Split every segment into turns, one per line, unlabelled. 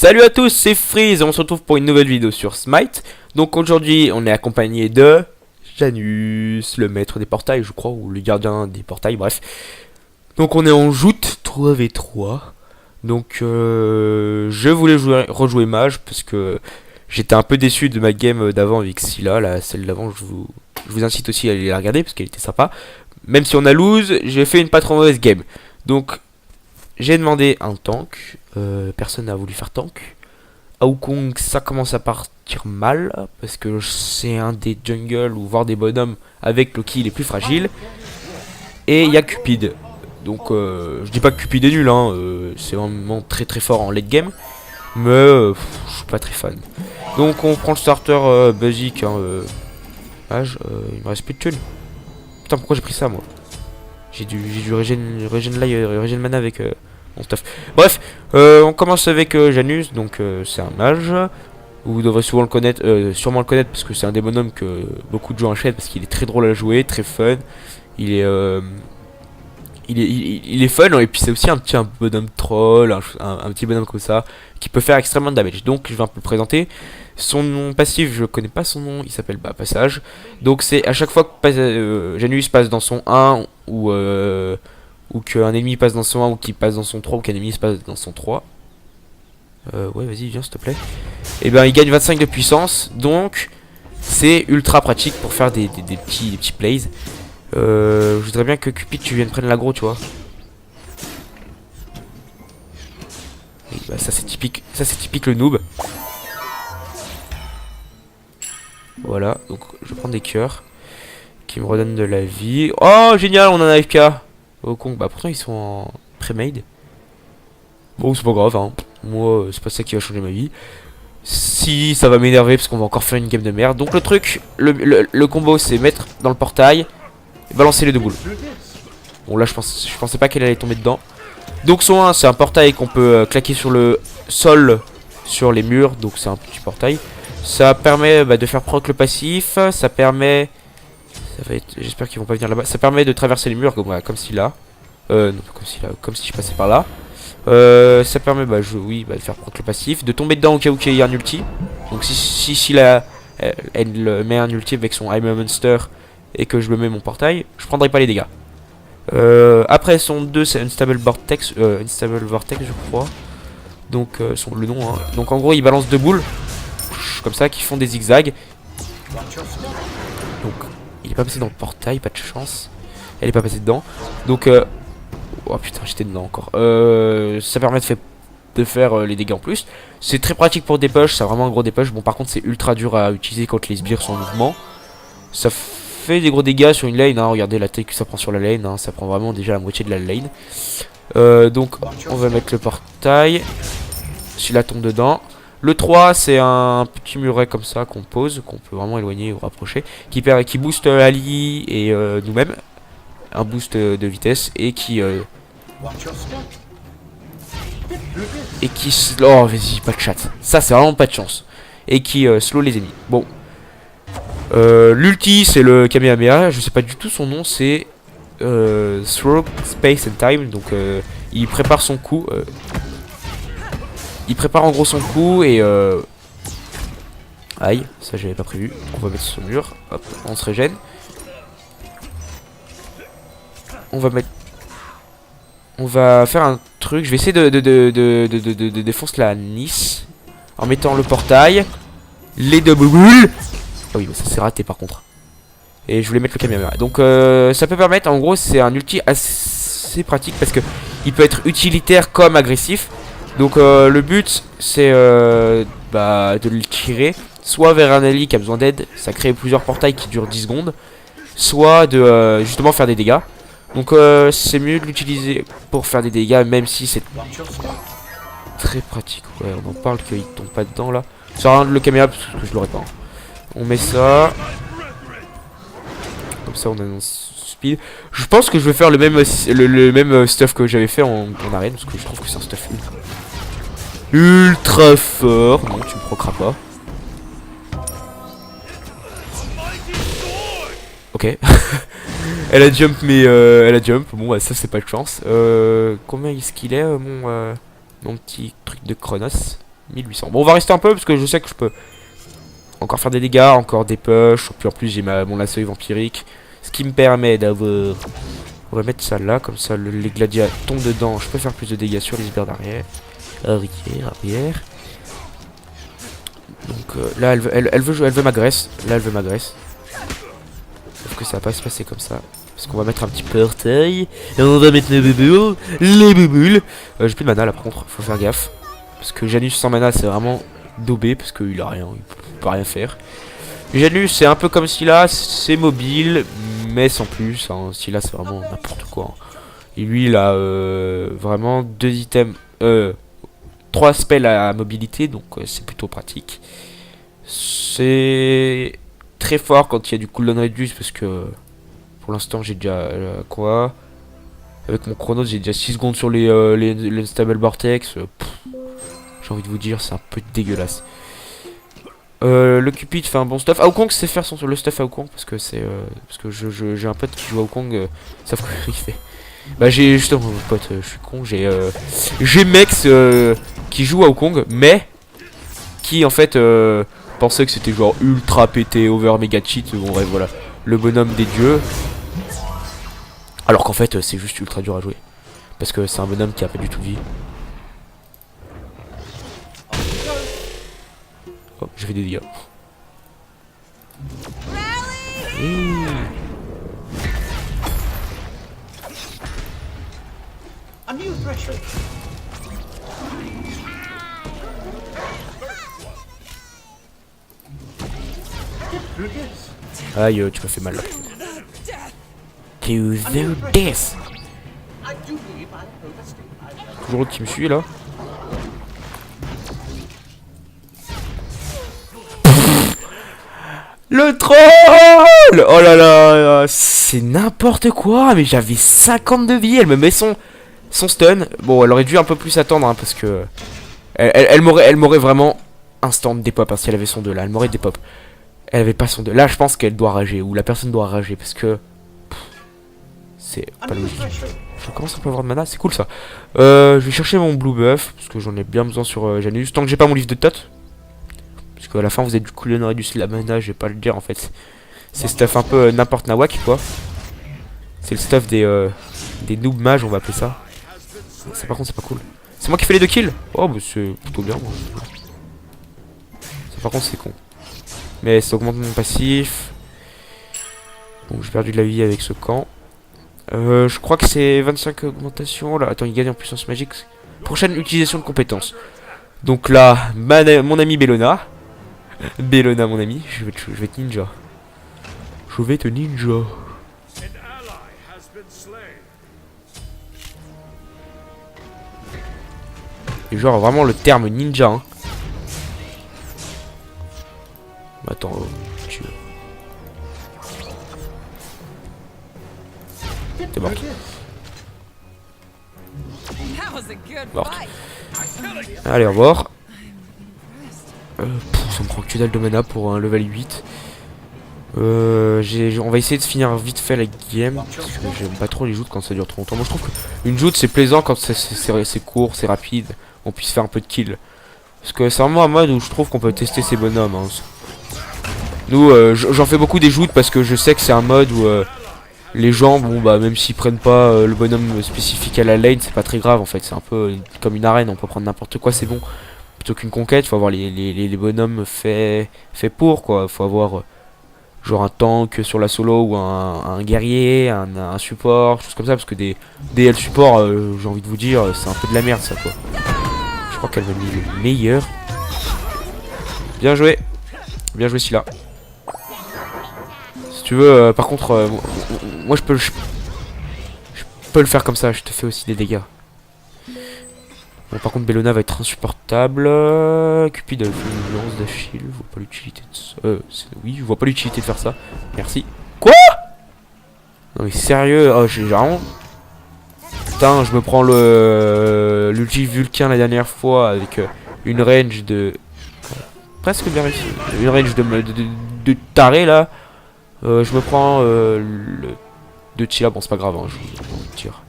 Salut à tous, c'est Freeze, on se retrouve pour une nouvelle vidéo sur Smite. Donc aujourd'hui on est accompagné de Janus, le maître des portails je crois, ou le gardien des portails, bref. Donc on est en joute 3v3. Donc je voulais rejouer mage parce que j'étais un peu déçu de ma game d'avant avec Scylla, celle d'avant je vous incite aussi à aller la regarder parce qu'elle était sympa. Même si on a lose, j'ai fait une pas trop mauvaise game. Donc j'ai demandé un tank, personne n'a voulu faire tank. Aokong, ça commence à partir mal, parce que c'est un des jungles ou voire des bonhommes avec le qui les plus fragiles. Et il y a Cupid. Donc je dis pas que Cupid est nul, hein, c'est vraiment très très fort en late game. Mais je suis pas très fan. Donc on prend le starter basique, hein, mage, il me reste plus de thunes. Putain, pourquoi j'ai pris ça moi? J'ai dû regen mana avec mon stuff. Bref, on commence avec Janus, donc c'est un mage. Vous devrez souvent le connaître, sûrement le connaître parce que c'est un des bonhommes que beaucoup de gens achètent parce qu'il est très drôle à jouer, très fun. Il est fun, et puis c'est aussi un bonhomme troll, un petit bonhomme comme ça, qui peut faire extrêmement de damage. Donc je vais un peu le présenter. Son nom passif, je connais pas son nom, il s'appelle passage. Donc c'est à chaque fois que Janus passe dans son 1 ou qu'un ennemi passe dans son 1 ou qu'il passe dans son 3 ou qu'un ennemi se passe dans son 3. Ouais, vas-y, viens s'il te plaît. Et ben il gagne 25 de puissance, donc c'est ultra pratique pour faire des petits plays. Je voudrais bien que Cupid tu viennes prendre l'aggro, tu vois. Oui, bah ça c'est typique le noob. Voilà, donc je prends des cœurs qui me redonnent de la vie. Oh génial, on a un AFK. Oh con, bah pourtant ils sont en pré-made. Bon c'est pas grave, hein. Moi c'est pas ça qui va changer ma vie. Si ça va m'énerver parce qu'on va encore faire une game de merde. Donc le truc, le combo c'est mettre dans le portail et balancer les deux boules. Bon là je pensais pas qu'elle allait tomber dedans. Donc son 1 c'est un portail qu'on peut claquer sur le sol, sur les murs. Donc c'est un petit portail. Ça permet de faire proc le passif. Ça permet... J'espère qu'ils vont pas venir là-bas. Ça permet de traverser les murs comme si là. Non, comme si je passais par là. Ça permet de faire proc le passif. De tomber dedans au cas où il y a un ulti. Donc si là, elle met un ulti avec son I'm a Monster et que je me mets mon portail, je prendrai pas les dégâts. Après son 2 c'est Unstable Vortex, je crois. Donc le nom, hein. Donc en gros il balance deux boules comme ça qui font des zigzags. Donc il est pas passé dans le portail, pas de chance. Elle est pas passée dedans. Donc oh putain, j'étais dedans encore. Ça permet de faire les dégâts en plus. C'est très pratique pour des push, c'est vraiment un gros dépush. Bon par contre c'est ultra dur à utiliser quand les sbires sont en mouvement. Ça fait des gros dégâts sur une lane, hein. Regardez la taille que ça prend sur la lane, hein. Ça prend vraiment déjà la moitié de la lane. Donc on va mettre le portail. Celui-là tombe dedans. Le 3 c'est un petit muret comme ça qu'on pose, qu'on peut vraiment éloigner ou rapprocher, qui booste Ali et nous-mêmes. Un boost de vitesse et qui oh vas-y, pas de chat. Ça c'est vraiment pas de chance. Et qui slow les ennemis. Bon. L'ulti c'est le Kamehameha. Je sais pas du tout son nom. C'est Throw Space and Time. Donc il prépare son coup. Il prépare en gros son coup et aïe, ça j'avais pas prévu. On va mettre sur le mur. Hop, on se régène. On va faire un truc. Je vais essayer de défoncer la Nice en mettant le portail, les deux boules. Ah oui, ça s'est raté par contre. Et je voulais mettre le Kamehameha. Donc ça peut permettre, en gros, c'est un ulti assez pratique parce que il peut être utilitaire comme agressif. Donc le but c'est de le tirer soit vers un ally qui a besoin d'aide, ça crée plusieurs portails qui durent 10 secondes, soit de justement faire des dégâts. Donc c'est mieux de l'utiliser pour faire des dégâts, même si c'est très pratique. Ouais, on en parle qu'il tombe pas dedans là. Ça sert à rien de le caméra parce que je l'aurais pas, hein. On met ça. Comme ça on a un speed. Je pense que je vais faire le même stuff que j'avais fait en arène, parce que je trouve que c'est un stuff ultra fort. Non, tu me proqueras pas. Ok. Elle a jump, mais elle a jump. Bon, bah, ça c'est pas de chance. Combien est-ce qu'il est, mon petit truc de Chronos? 1800. Bon, on va rester un peu parce que je sais que je peux encore faire des dégâts, encore des push. Puis en plus, j'ai mon lasso vampirique. Ce qui me permet d'avoir... On va mettre ça là, comme ça les gladias tombent dedans. Je peux faire plus de dégâts sur les sbires d'arrière. Arrière. Donc là, elle veut m'agresser. Là, elle veut m'agresser. Sauf que ça va pas se passer comme ça. Parce qu'on va mettre un petit portail. Et on va mettre les buboules. J'ai plus de mana là par contre, faut faire gaffe. Parce que Janus sans mana c'est vraiment daubé. Parce qu'il a rien, il peut rien faire. Janus c'est un peu comme Sylla, c'est mobile. Mais sans plus. Hein. Sylla c'est vraiment n'importe quoi. Et lui il a vraiment 2 items. 3 spells à mobilité. Donc c'est plutôt pratique. C'est très fort quand il y a du cooldown reduce. Parce que... Pour l'instant, j'ai déjà quoi? Avec mon chrono, j'ai déjà 6 secondes sur les Stable Vortex. J'ai envie de vous dire, c'est un peu dégueulasse. Le Cupid fait un bon stuff. Aokong sait faire le stuff à Aokong parce que c'est parce que j'ai un pote qui joue à Aokong. Sauf qu'il fait. Bah j'ai justement mon pote, je suis con. J'ai Mex qui joue à Aokong, mais qui en fait pensait que c'était genre ultra pété, over, méga cheat. Bon bref voilà, le bonhomme des dieux. Alors qu'en fait c'est juste ultra dur à jouer. Parce que c'est un bonhomme qui a pas du tout de vie. Oh, j'ai fait des dégâts. Aïe, tu m'as fait mal là. To the death. Toujours l'autre qui me suit là. Le troll! Oh là là, c'est n'importe quoi, mais j'avais 50 de vie, elle me met son stun. Bon, elle aurait dû un peu plus attendre, hein, parce que... Elle m'aurait vraiment instant dépop, hein, si elle avait son 2 là, elle m'aurait dépop. Elle avait pas son 2. Là, je pense qu'elle doit rager, ou la personne doit rager, parce que... C'est pas logique. Je commence un peu à avoir de mana, c'est cool ça. Je vais chercher mon blue buff, parce que j'en ai bien besoin sur Janus. Tant que j'ai pas mon livre de tot. Parce qu'à la fin vous êtes du cooldown réduit la mana, je vais pas le dire en fait. C'est stuff un peu n'importe nawak quoi. C'est le stuff des noob mages, on va appeler ça. Ça par contre c'est pas cool. C'est moi qui fais les 2 kills. Oh bah c'est plutôt bien moi. Ça par contre c'est con. Mais ça augmente mon passif. Bon j'ai perdu de la vie avec ce camp. Je crois que c'est 25 augmentations. Là, attends il gagne en puissance magique. Prochaine utilisation de compétences. Donc là, mon ami Bellona. Bellona mon ami, je vais te ninja. Je vais te ninja. Et genre vraiment le terme ninja hein. Attends, tu... T'es morte. Morte. Allez, au revoir. Ça me prend que dalle de mana pour un level 8. On va essayer de finir vite fait la game. Parce que j'aime pas trop les joutes quand ça dure trop longtemps. Moi je trouve qu'une joute c'est plaisant quand c'est court, c'est rapide. On puisse faire un peu de kill. Parce que c'est vraiment un mode où je trouve qu'on peut tester ces bonhommes. Hein. Nous, j'en fais beaucoup des joutes parce que je sais que c'est un mode où les gens, bon bah même s'ils prennent pas le bonhomme spécifique à la lane, c'est pas très grave en fait. C'est un peu comme une arène, on peut prendre n'importe quoi, c'est bon. Plutôt qu'une conquête, faut avoir les bonhommes fait pour quoi. Faut avoir genre un tank sur la solo ou un guerrier, un support, choses comme ça. Parce que des DL support, j'ai envie de vous dire, c'est un peu de la merde ça quoi. Je crois qu'elle m'a mis le meilleur. Bien joué Sylla. Si tu veux, par contre, moi je peux le faire comme ça, je te fais aussi des dégâts. Bon, par contre, Bellona va être insupportable. Cupid a fait une lance d'Achille. Je vois pas l'utilité de ça. Oui, je vois pas l'utilité de faire ça. Merci. Quoi? Non, mais sérieux? Oh, j'ai vraiment. Putain, je me prends l'ulti Vulcain la dernière fois avec une range de. Presque bien réussi. Une range de taré là. Je me prends le. De Chilla. Bon, c'est pas grave, hein, je vous tire.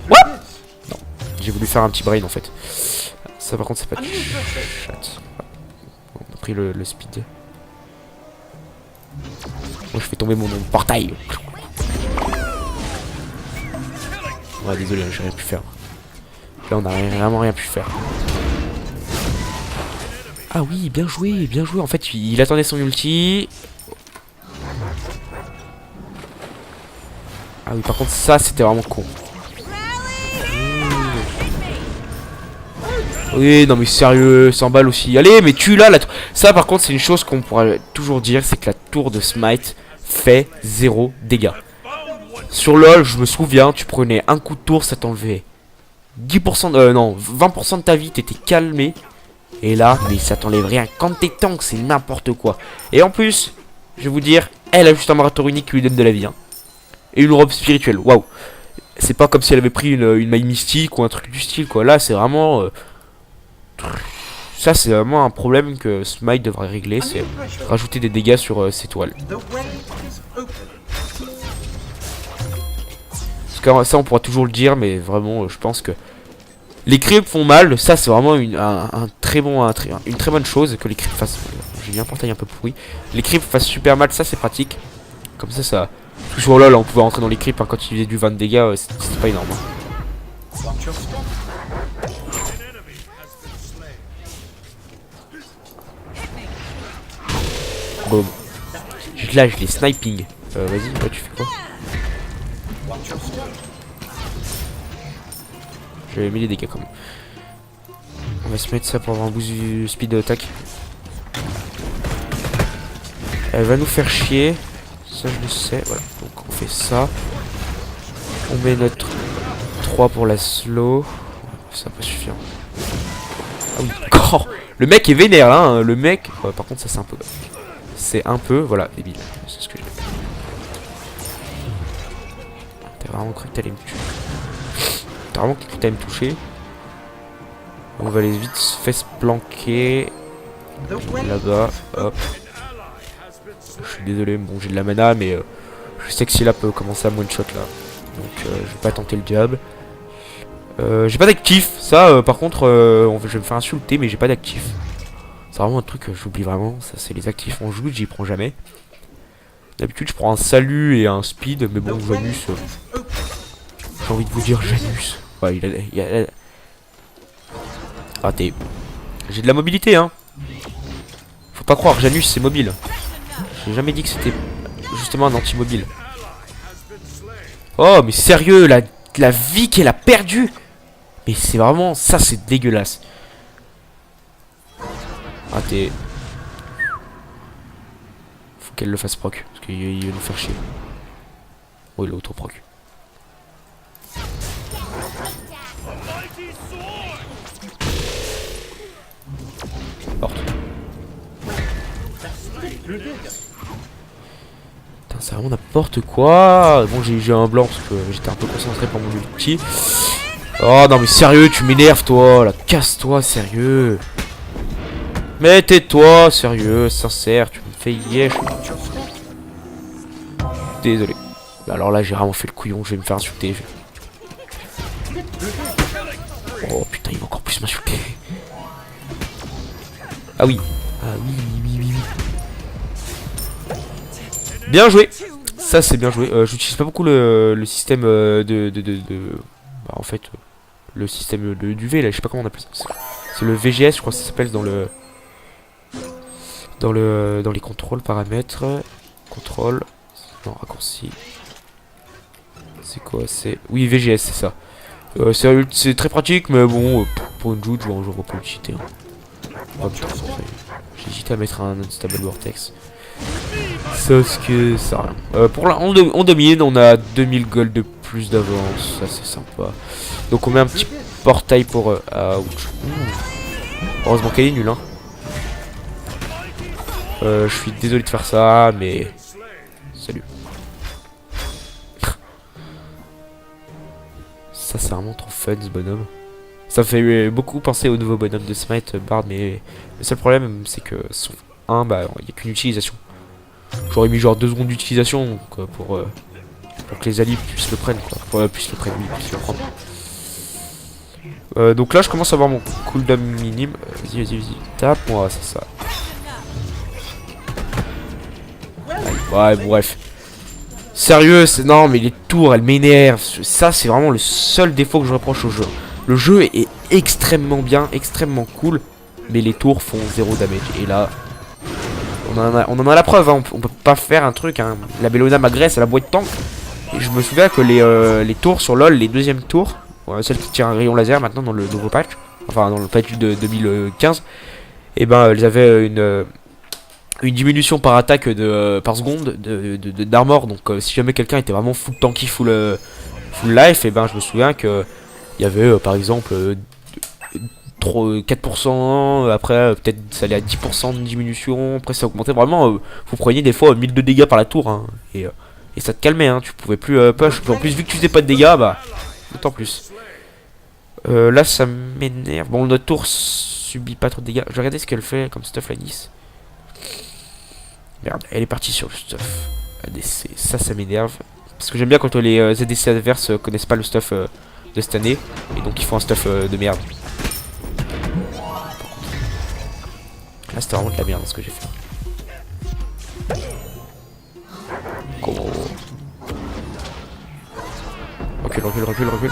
What? J'ai voulu faire un petit brain en fait. Ça par contre c'est pas de chat. On a pris le speed. Moi je fais tomber mon portail. Ouais désolé, j'ai rien pu faire. Là on a vraiment rien pu faire. Ah oui, bien joué, bien joué. En fait il attendait son ulti. Ah oui par contre ça c'était vraiment con. Oui non mais sérieux, 100 balles aussi. Allez mais tue là la tour. Ça par contre c'est une chose qu'on pourra toujours dire, c'est que la tour de Smite fait 0 dégâts. Sur LoL je me souviens, tu prenais un coup de tour, ça t'enlevait 10% de, non 20% de ta vie, t'étais calmé. Et là mais ça t'enlève rien. Quand t'es tank c'est n'importe quoi. Et en plus, je vais vous dire, elle a juste un marathon unique qui lui donne de la vie hein. Et une robe spirituelle, waouh. C'est pas comme si elle avait pris une maille mystique ou un truc du style quoi. Là c'est vraiment... ça c'est vraiment un problème que Smite devrait régler, c'est rajouter des dégâts sur ses toiles. Parce que ça on pourra toujours le dire, mais vraiment je pense que les creeps font mal. Ça c'est vraiment une très bonne chose que les creeps fassent. J'ai mis un portail un peu pourri. Les creeps fassent super mal, ça c'est pratique. Comme ça. Parce que sur LoL on pouvait rentrer dans les creeps hein, quand il faisait du 20 de dégâts, c'était pas énorme. Hein. Boom. Là je les sniping. Vas-y, toi tu fais quoi? J'avais mis les dégâts quand même. On va se mettre ça pour avoir un boost du speed d'attaque. Elle va nous faire chier. Ça je le sais. Voilà. Donc on fait ça. On met notre 3 pour la slow. Ça va pas suffire. Ah oui. Oh, le mec est vénère là. Hein. Le mec. Ouais, par contre ça c'est un peu. C'est un peu. Voilà, débile. C'est ce que j'ai fait. T'as vraiment cru que t'allais me tuer. T'as vraiment cru que t'allais me toucher. On va aller vite fait se planquer. Là-bas. Hop. Je suis désolé, bon j'ai de la mana mais je sais que si là peut commencer à me one shot là. Donc je vais pas tenter le diable. J'ai pas d'actif, ça par contre je vais me faire insulter mais j'ai pas d'actif. C'est vraiment un truc que j'oublie vraiment, ça c'est les actifs en joue, j'y prends jamais. D'habitude je prends un salut et un speed mais bon Janus, j'ai envie de vous dire Janus. Ouais il a... Ah t'es... J'ai de la mobilité hein. Faut pas croire, Janus c'est mobile. J'ai jamais dit que c'était justement un anti-mobile. Oh mais sérieux, la vie qu'elle a perdue. Mais c'est vraiment, ça c'est dégueulasse. Ah t'es... Faut qu'elle le fasse proc, parce qu'il va nous faire chier. Oh il a auto-proc. Porte. Putain c'est vraiment n'importe quoi. Bon j'ai eu un blanc parce que j'étais un peu concentré pour mon ulti. Oh non mais sérieux tu m'énerves toi là. Casse-toi sérieux. Mais tais-toi sérieux, sincère, tu me fais yesh. Désolé. Alors là j'ai vraiment fait le couillon, je vais me faire insulter. Oh putain il va encore plus m'insulter. Ah oui. Ah oui. Bien joué. Ça c'est bien joué. J'utilise pas beaucoup le système bah, en fait le système du V là, je sais pas comment on appelle ça. C'est le VGS je crois que ça s'appelle dans les contrôles paramètres. Contrôle. Non raccourci. C'est quoi? C'est. Oui VGS c'est ça. C'est très pratique mais bon pour une joute j'aurais pas l'utilité. Hein. J'ai hésité à mettre un unstable vortex. Sauf que ça rien. Pour là, on domine, on a 2000 gold de plus d'avance, ça c'est sympa. Donc on met un petit portail pour... ouch. Heureusement qu'elle est nulle hein. Je suis désolé de faire ça, mais... Salut. Ça c'est vraiment trop fun ce bonhomme. Ça fait beaucoup penser au nouveau bonhomme de Smite, Bard, mais le seul problème c'est que son 1, bah il n'y a qu'une utilisation. J'aurais mis genre 2 secondes d'utilisation pour que les alliés puissent le prendre quoi. Puissent le prendre, oui, puissent le prendre. Donc là je commence à avoir mon cooldown minime. Vas-y, vas-y, vas-y. Tape-moi, c'est ça. Ouais, bref. Sérieux, non mais les tours, elles m'énervent. Ça c'est vraiment le seul défaut que je reproche au jeu. Le jeu est extrêmement bien, extrêmement cool. Mais les tours font 0 damage. Et là, on en a la preuve, hein. On peut pas faire un truc, hein. La Bellona m'agresse à la boîte de tank. Et je me souviens que les tours sur LoL, les deuxièmes tours, celles qui tirent un rayon laser maintenant dans le nouveau patch, enfin dans le patch de 2015, et ben elles avaient une diminution par attaque par seconde d'armor. Donc si jamais quelqu'un était vraiment full tanky, full life, et ben je me souviens que il y avait par exemple 4%, après peut-être ça allait à 10% de diminution, après ça augmentait vraiment, vous preniez des fois 1000 de dégâts par la tour, hein, et ça te calmait, hein, tu pouvais plus push. En plus vu que tu faisais pas de dégâts, bah d'autant plus. Là ça m'énerve. Bon, notre tour subit pas trop de dégâts. Je vais regarder ce qu'elle fait comme stuff la Nice. Merde, elle est partie sur le stuff ADC. Ça m'énerve. Parce que j'aime bien quand les ADC adverses connaissent pas le stuff de cette année. Et donc ils font un stuff de merde. Là c'était vraiment de la merde ce que j'ai fait. Oh. Recule, recule, recule, recule.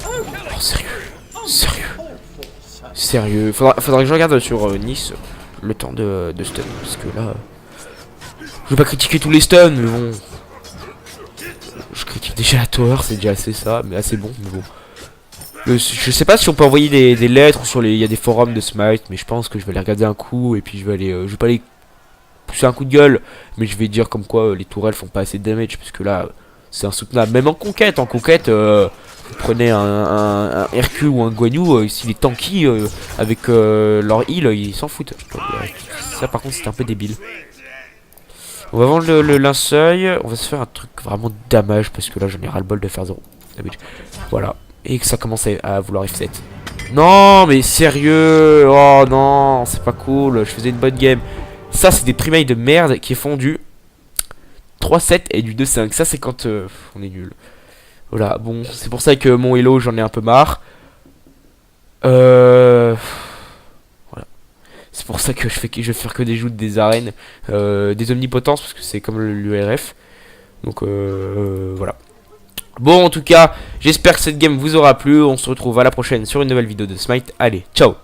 Oh, sérieux. Sérieux. Sérieux. Faudrait que je regarde sur Nice le temps de stun. Parce que là... Je vais pas critiquer tous les stuns, mais bon... Je critique déjà la tower, c'est déjà assez ça, mais assez bon, mais bon. Je sais pas si on peut envoyer des lettres sur les... Il y a des forums de Smite, mais je pense que je vais aller regarder un coup, et puis je vais aller... je vais pas aller pousser un coup de gueule, mais je vais dire comme quoi les tourelles font pas assez de damage, parce que là, c'est insoutenable. Même en conquête, vous prenez un RQ ou un Guanyu, s'il est tanky avec leur heal, ils s'en foutent. Ça par contre c'est un peu débile. On va vendre le linceul, on va se faire un truc vraiment damage parce que là j'en ai ras le bol de faire 0 damage. Voilà, et que ça commence à vouloir F7. Non mais sérieux, oh non, c'est pas cool, je faisais une bonne game. Ça c'est des primailles de merde qui font du 3-7 et du 2-5, ça c'est quand on est nul. Voilà, bon, c'est pour ça que mon Hello, j'en ai un peu marre. Voilà. C'est pour ça que je vais faire que des joutes des arènes, des omnipotences, parce que c'est comme l'URF. Donc, voilà. Bon, en tout cas, j'espère que cette game vous aura plu. On se retrouve à la prochaine sur une nouvelle vidéo de Smite. Allez, ciao!